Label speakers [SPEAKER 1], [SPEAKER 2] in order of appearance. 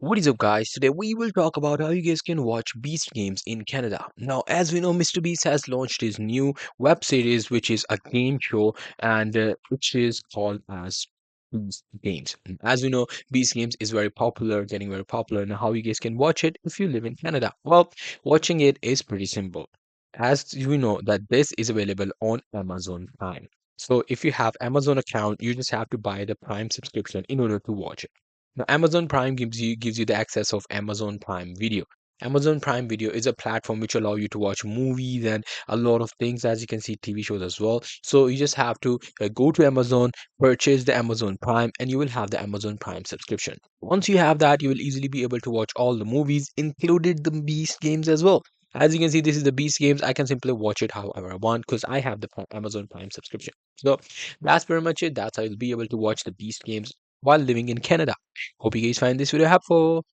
[SPEAKER 1] What is up, guys? Today we will talk about how you guys can watch Beast games in Canada. Now, as we know, Mr. Beast has launched his new web series, which is a game show, and which is called as Beast Games. As we know, Beast Games is very popular, getting very popular. Now, how you guys can watch it if you live in Canada? Well, watching it is pretty simple. As you know, that this is available on Amazon Prime. So, if you have Amazon account, you just have to buy the Prime subscription in order to watch it. Now, Amazon Prime gives you the access of Amazon Prime Video. Amazon Prime Video is a platform which allow you to watch movies and a lot of things, as you can see, TV shows as well. So you just have to go to Amazon, purchase the Amazon Prime, and you will have the Amazon Prime subscription. Once you have that, you will easily be able to watch all the movies, included the Beast games as well. As you can see, this is the Beast games. I can simply watch it however I want because I have the Amazon Prime subscription. So that's pretty much it. That's how you'll be able to watch the Beast games while living in Canada. Hope you guys find this video helpful.